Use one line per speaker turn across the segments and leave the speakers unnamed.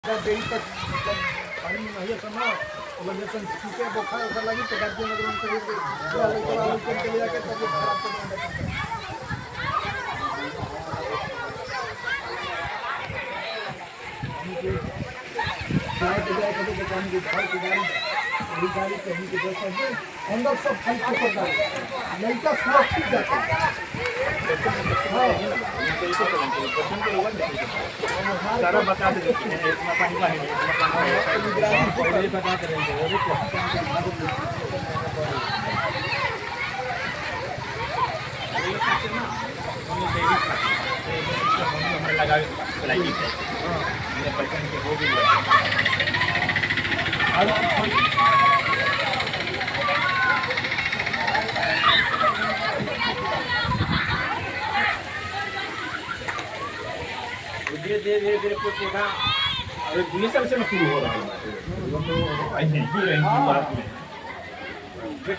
देरी तक पानी नहीं समय और जैसे सूखे बुखार उखार लगी तो गार्जियन अगर उनको ले जाके तब खराब कर गाड़ी कहीं के जैसा अंदर सब खाई लड़का सुरक्षित जाता है।
सारा बता देते हैं इतना पानी का है पहले बताते रहेंगे हमने लगा चलाई बचपन के हो भी धीरे धीरे धीरे पौधा अरे 20 साल से शुरू हो रहा है ऐसे ही रहेंगे बात में कुछ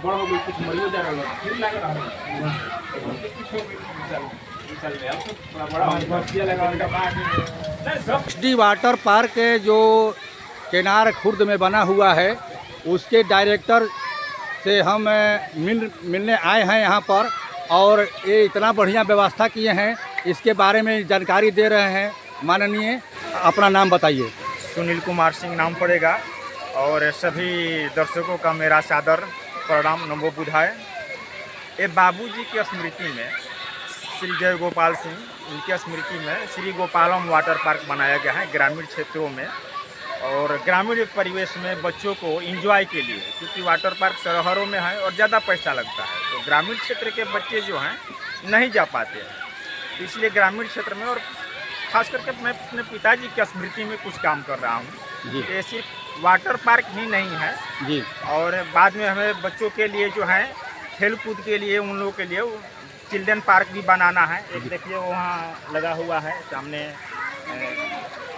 बड़ा हो गई कुछ मरियो जा रहा है फिर लग रहा है कुछ हो गई
डी वाटर पार्क जो केनार खुर्द में बना हुआ है उसके डायरेक्टर से हम मिलने आए हैं यहाँ पर और ये इतना बढ़िया व्यवस्था किए हैं इसके बारे में जानकारी दे रहे हैं। माननीय अपना नाम बताइए।
सुनील कुमार सिंह नाम पड़ेगा और सभी दर्शकों का मेरा सादर प्रणाम नमो बुधाय। ये बाबूजी की स्मृति में श्री जय गोपाल सिंह उनकी स्मृति में श्री गोपालम वाटर पार्क बनाया गया है ग्रामीण क्षेत्रों में और ग्रामीण परिवेश में बच्चों को एंजॉय के लिए, क्योंकि वाटर पार्क शहरों में है और ज़्यादा पैसा लगता है तो ग्रामीण क्षेत्र के बच्चे जो हैं नहीं जा पाते हैं, इसलिए ग्रामीण क्षेत्र में और खास करके मैं अपने पिताजी की स्मृति में कुछ काम कर रहा हूँ। ये सिर्फ वाटर पार्क ही नहीं है
जी
और बाद में हमें बच्चों के लिए जो है खेल कूद के लिए उन लोगों के लिए चिल्ड्रन पार्क भी बनाना है। एक देखिए वहाँ लगा हुआ है सामने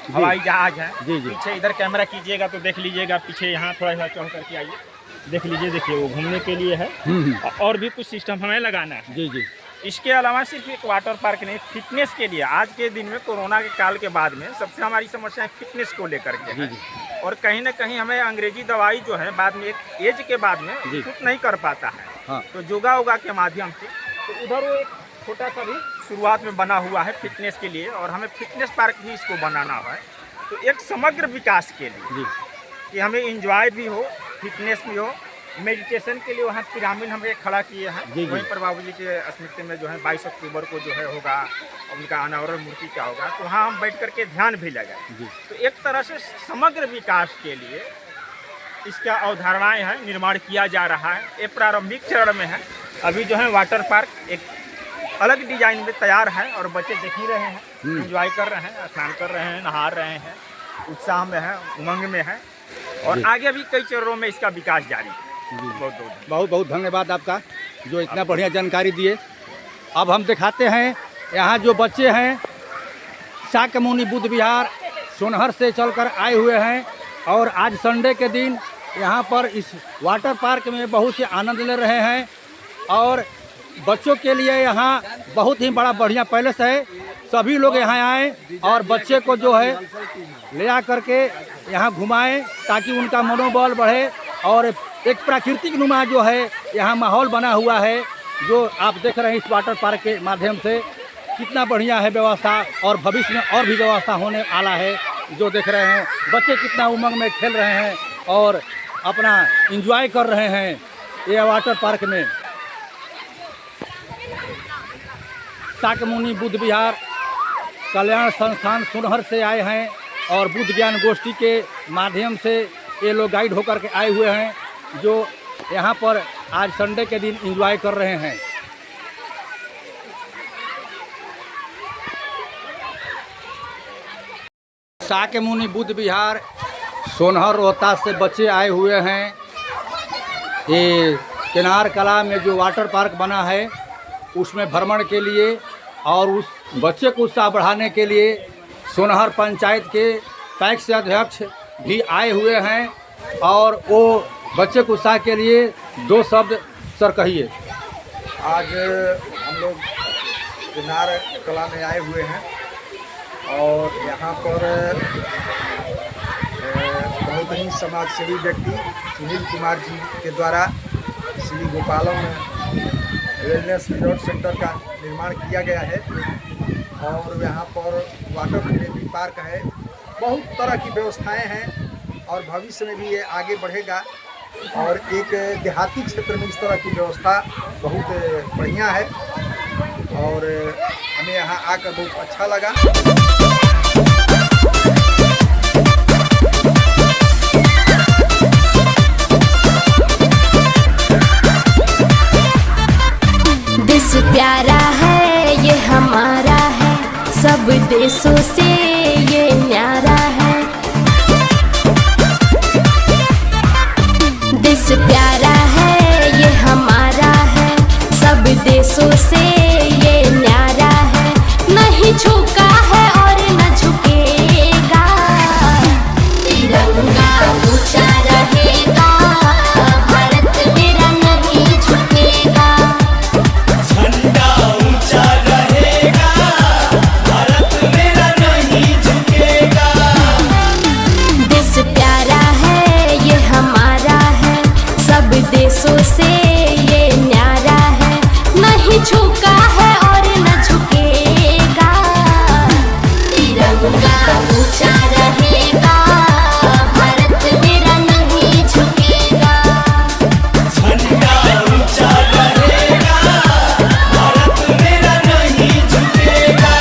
हवाई जहाज है पीछे, इधर कैमरा कीजिएगा तो देख लीजिएगा पीछे, यहाँ थोड़ा सा चढ़ करके आइए देख लीजिए, देखिए वो घूमने के लिए है और भी कुछ सिस्टम हमें लगाना है।
जी जी।
इसके अलावा सिर्फ एक वाटर पार्क नहीं, फिटनेस के लिए आज के दिन में कोरोना के काल के बाद में सबसे हमारी समस्या फिटनेस को लेकर के है और कहीं ना कहीं हमें अंग्रेजी दवाई जो है बाद में एक एज के बाद में सूट नहीं कर पाता है।
हाँ।
तो योगा वोगा के माध्यम से तो उधर वो एक छोटा सा भी शुरुआत में बना हुआ है फिटनेस के लिए और हमें फिटनेस पार्क भी इसको बनाना है। तो एक समग्र विकास के लिए कि हमें इंजॉय भी हो, फिटनेस भी हो, मेडिटेशन के लिए वहाँ पिरामिड हमने खड़ा किए हैं। वहीं पर बाबूजी के स्मृति में जो है 22 अक्टूबर को जो है होगा उनका अनावरण मूर्ति क्या होगा तो वहाँ हम बैठ करके ध्यान भी लगाए। तो एक तरह से समग्र विकास के लिए इसका अवधारणाएं हैं, निर्माण किया जा रहा है। ये प्रारंभिक चरण में है। अभी जो है वाटर पार्क एक अलग डिजाइन में तैयार है और बच्चे देख ही रहे हैं, एंजॉय कर रहे हैं, स्नान कर रहे हैं, नहा रहे हैं, उत्साह में है, उमंग में है और आगे भी कई चरणों में इसका विकास जारी है।
बहुत बहुत धन्यवाद आपका जो इतना बढ़िया जानकारी दिए। अब हम दिखाते हैं यहाँ जो बच्चे हैं शाक्यमुनि बुद्ध विहार सोनहर से चलकर आए हुए हैं और आज संडे के दिन यहाँ पर इस वाटर पार्क में बहुत से आनंद ले रहे हैं और बच्चों के लिए यहाँ बहुत ही बड़ा बढ़िया पैलेस है। सभी लोग यहाँ आए और बच्चे को जो है ले आ करके यहाँ घुमाएं ताकि उनका मनोबल बढ़े और एक प्राकृतिक नुमा जो है यहाँ माहौल बना हुआ है जो आप देख रहे हैं इस वाटर पार्क के माध्यम से कितना बढ़िया है व्यवस्था और भविष्य में और भी व्यवस्था होने वाला है। जो देख रहे हैं बच्चे कितना उमंग में खेल रहे हैं और अपना एंजॉय कर रहे हैं ये वाटर पार्क में। शाक्यमुनि बुद्ध विहार कल्याण संस्थान सोनहर से आए हैं और बुद्ध ज्ञान गोष्ठी के माध्यम से ये लोग गाइड होकर के आए हुए हैं जो यहाँ पर आज संडे के दिन एंजॉय कर रहे हैं। शाक्यमुनि बुद्ध विहार सोनहर रोहतास से बच्चे आए हुए हैं। ये केनार कला में जो वाटर पार्क बना है उसमें भ्रमण के लिए और उस बच्चे को उत्साह बढ़ाने के लिए सोनहर पंचायत के पैक्स अध्यक्ष भी आए हुए हैं और वो बच्चे को उत्साह के लिए 2 शब्द सर कहिए।
आज हम लोग केनार कला में आए हुए हैं और यहाँ पर बहुत ही समाजसेवी व्यक्ति सुनील कुमार जी के द्वारा Shri Gopalam wellness resort centre का निर्माण किया गया है। और यहाँ पर वाटर प्रेमी पार्क है, बहुत तरह की व्यवस्थाएं हैं और भविष्य में भी ये आगे बढ़ेगा। और एक देहाती क्षेत्र में इस तरह की व्यवस्था बहुत बढ़िया है और हमें यहाँ आकर बहुत अच्छा लगा।
देश प्यारा है ये हमारा है, सब देशों से ये न्यारा है। देश प्यारा है ये हमारा है, सब देशों से ये न्यारा है। नहीं झुका है और न झुकेगा, तिरंगा ऊंचा रहेगा, भारत मेरा नहीं झुकेगा।
झंडा ऊंचा रहेगा, भारत मेरा नहीं झुकेगा।
देश प्यारा है ये हमारा है, सब देशों से ये न्यारा है। नहीं झुका है और न झुकेगा, तिरंगा ऊंचा रहेगा, भारत मेरा नहीं झुकेगा।
झंडा ऊंचा रहेगा, भारत मेरा नहीं झुकेगा।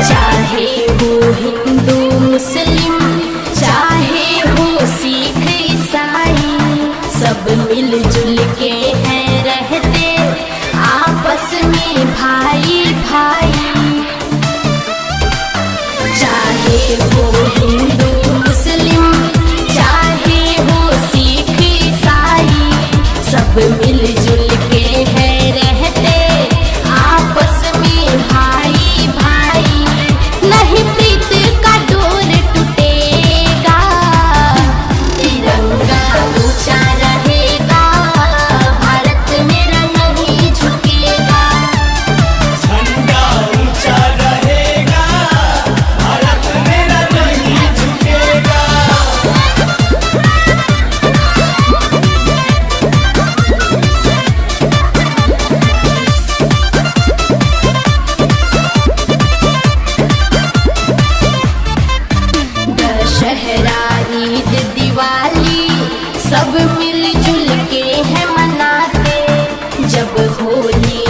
चाहे हो हिंदू मुस्लिम, चाहे हो सिख ईसाई, सब मिलजुल के हैं रहते आपस में भाई भाई। चाहे हो हिंदू मुस्लिम, चाहे हो सिख ईसाई, सब मिलजुल के हैं रहते आपस में भाई भाई। नहीं प्रीत का डोर टूटेगा, तिरंगा ऊंचा रहेगा, भारत मेरा नहीं झुकेगा।
झंडा ऊंचा रहेगा, भारत मेरा नहीं झुकेगा।
दशहरा ईद दिवाली सब मिलजुल के हैं मनाते, जब होली